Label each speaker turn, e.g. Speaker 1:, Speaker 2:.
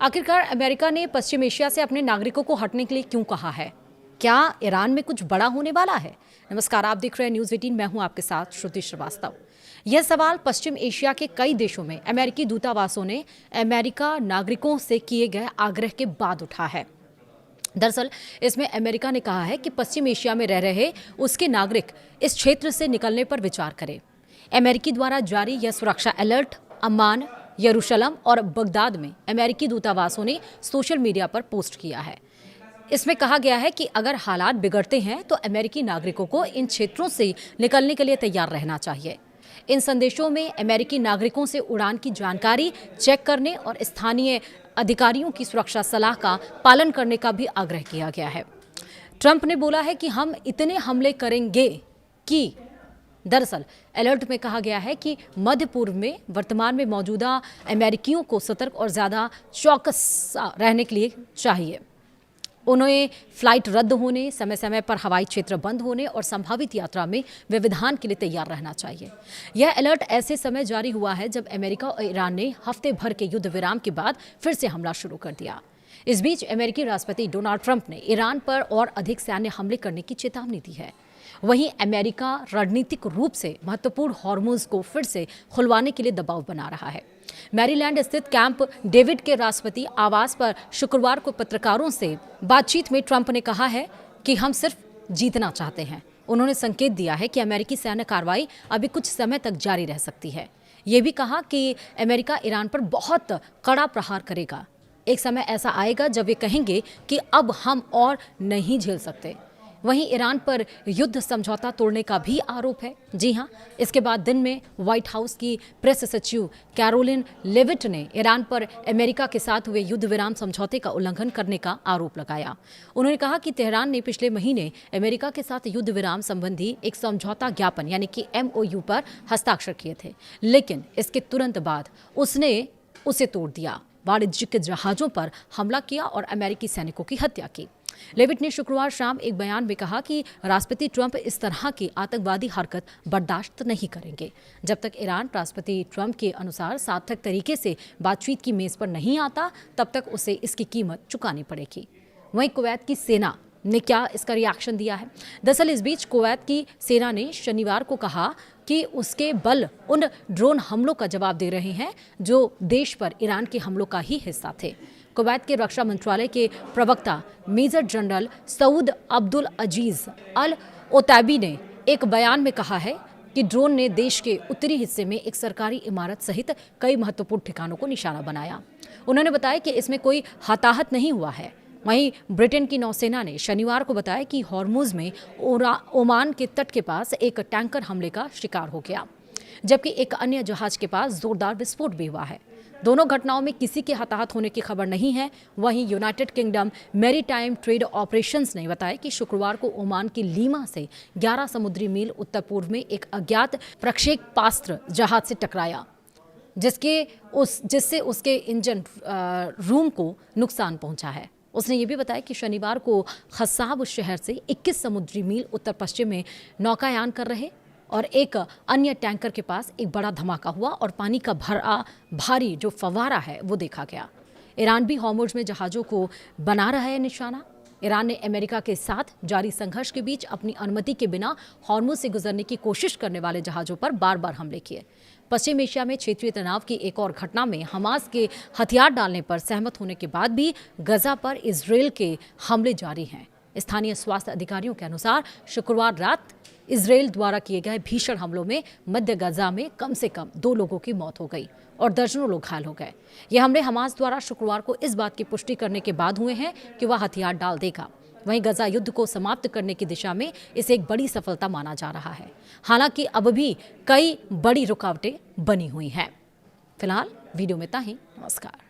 Speaker 1: आखिरकार अमेरिका ने पश्चिम एशिया से अपने नागरिकों को हटने के लिए क्यों कहा है? क्या ईरान में कुछ बड़ा होने वाला है? नमस्कार, आप देख रहे हैं न्यूज़ 18। मैं हूं आपके साथ श्रुति श्रीवास्तव। यह सवाल पश्चिम एशिया के कई देशों में अमेरिकी दूतावासों ने अमेरिका नागरिकों से किए गए आग्रह के बाद उठा है। दरअसल इसमें अमेरिका ने कहा है कि पश्चिम एशिया में रह रहे उसके नागरिक इस क्षेत्र से निकलने पर विचार करें। अमेरिकी द्वारा जारी यह सुरक्षा अलर्ट अम्मान, यरूशलम और बगदाद में अमेरिकी दूतावासों ने सोशल मीडिया पर पोस्ट किया है। इसमें कहा गया है कि अगर हालात बिगड़ते हैं तो अमेरिकी नागरिकों को इन क्षेत्रों से निकलने के लिए तैयार रहना चाहिए। इन संदेशों में अमेरिकी नागरिकों से उड़ान की जानकारी चेक करने और स्थानीय अधिकारियों की सुरक्षा सलाह का पालन करने का भी आग्रह किया गया है। ट्रंप ने बोला है कि हम इतने हमले करेंगे कि दरअसल अलर्ट में कहा गया है कि मध्य पूर्व में वर्तमान में मौजूदा अमेरिकियों को सतर्क और ज़्यादा चौकस रहने के लिए चाहिए। उन्हें फ्लाइट रद्द होने, समय समय पर हवाई क्षेत्र बंद होने और संभावित यात्रा में व्यवधान के लिए तैयार रहना चाहिए। यह अलर्ट ऐसे समय जारी हुआ है जब अमेरिका और ईरान ने हफ्ते भर के युद्ध विराम के बाद फिर से हमला शुरू कर दिया। इस बीच अमेरिकी राष्ट्रपति डोनाल्ड ट्रंप ने ईरान पर और अधिक सैन्य हमले करने की चेतावनी दी है। वहीं अमेरिका रणनीतिक रूप से महत्वपूर्ण हॉर्मुज को फिर से खुलवाने के लिए दबाव बना रहा है। मैरीलैंड स्थित कैंप डेविड के राष्ट्रपति आवास पर शुक्रवार को पत्रकारों से बातचीत में ट्रंप ने कहा है कि हम सिर्फ जीतना चाहते हैं। उन्होंने संकेत दिया है कि अमेरिकी सैन्य कार्रवाई अभी कुछ समय तक जारी रह सकती है। ये भी कहा कि अमेरिका ईरान पर बहुत कड़ा प्रहार करेगा। एक समय ऐसा आएगा जब वे कहेंगे कि अब हम और नहीं झेल सकते। वहीं ईरान पर युद्ध समझौता तोड़ने का भी आरोप है। जी हां, इसके बाद दिन में व्हाइट हाउस की प्रेस सचिव कैरोलिन लेविट ने ईरान पर अमेरिका के साथ हुए युद्ध विराम समझौते का उल्लंघन करने का आरोप लगाया। उन्होंने कहा कि तेहरान ने पिछले महीने अमेरिका के साथ युद्ध विराम संबंधी एक समझौता ज्ञापन यानी कि MOU पर हस्ताक्षर किए थे, लेकिन इसके तुरंत बाद उसने उसे तोड़ दिया, वाणिज्यिक जहाजों पर हमला किया और अमेरिकी सैनिकों की हत्या की। लेविट ने शुक्रवार शाम एक बयान में कहा कि राष्ट्रपति ट्रंप इस तरह की आतंकवादी हरकत बर्दाश्त नहीं करेंगे। जब तक ईरान राष्ट्रपति ट्रंप के अनुसार सार्थक तरीके से बातचीत की मेज पर नहीं आता, तब तक उसे इसकी कीमत चुकानी पड़ेगी। वहीं कुवैत की सेना ने क्या इसका रिएक्शन दिया है? दरअसल इस बीच कुवैत की सेना ने शनिवार को कहा कि उसके बल उन ड्रोन हमलों का जवाब दे रहे हैं जो देश पर ईरान के हमलों का ही हिस्सा थे। कुवैत के रक्षा मंत्रालय के प्रवक्ता मेजर जनरल सऊद अब्दुल अजीज अल ओतैबी ने एक बयान में कहा है कि ड्रोन ने देश के उत्तरी हिस्से में एक सरकारी इमारत सहित कई महत्वपूर्ण ठिकानों को निशाना बनाया। उन्होंने बताया कि इसमें कोई हताहत नहीं हुआ है। वहीं ब्रिटेन की नौसेना ने शनिवार को बताया कि हॉर्मुज में ओमान के तट के पास एक टैंकर हमले का शिकार हो गया, जबकि एक अन्य जहाज के पास जोरदार विस्फोट भी हुआ है। दोनों घटनाओं में किसी के हताहत होने की खबर नहीं है। वहीं United kingdom maritime trade operations ने बताया कि शुक्रवार को ओमान की लीमा से 11 समुद्री मील उत्तर पूर्व में एक अज्ञात प्रक्षेपास्त्र जहाज से टकराया, जिससे उसके इंजन रूम को नुकसान पहुंचा है। उसने ये भी बताया कि शनिवार को खसाब शहर से 21 समुद्री मील उत्तर पश्चिम में नौकायान कर रहे और एक अन्य टैंकर के पास एक बड़ा धमाका हुआ और पानी का भारी जो फव्वारा है वो देखा गया। ईरान भी हॉर्मुज में जहाज़ों को बना रहा है निशाना। ईरान ने अमेरिका के साथ जारी संघर्ष के बीच अपनी अनुमति के बिना हॉर्मुज से गुजरने की कोशिश करने वाले जहाज़ों पर बार बार हमले किए। पश्चिम एशिया में क्षेत्रीय तनाव की एक और घटना में हमास के हथियार डालने पर सहमत होने के बाद भी गजा पर इजरायल के हमले जारी हैं। स्थानीय स्वास्थ्य अधिकारियों के अनुसार शुक्रवार रात इजरायल द्वारा किए गए भीषण हमलों में मध्य गजा में कम से कम 2 लोगों की मौत हो गई और दर्जनों लोग घायल हो गए। ये हमले हमास द्वारा शुक्रवार को इस बात की पुष्टि करने के बाद हुए हैं कि वह हथियार डाल देगा। वहीं गजा युद्ध को समाप्त करने की दिशा में इसे एक बड़ी सफलता माना जा रहा है। हालांकि अब भी कई बड़ी रुकावटें बनी हुई हैं। फिलहाल वीडियो में इतना ही। नमस्कार।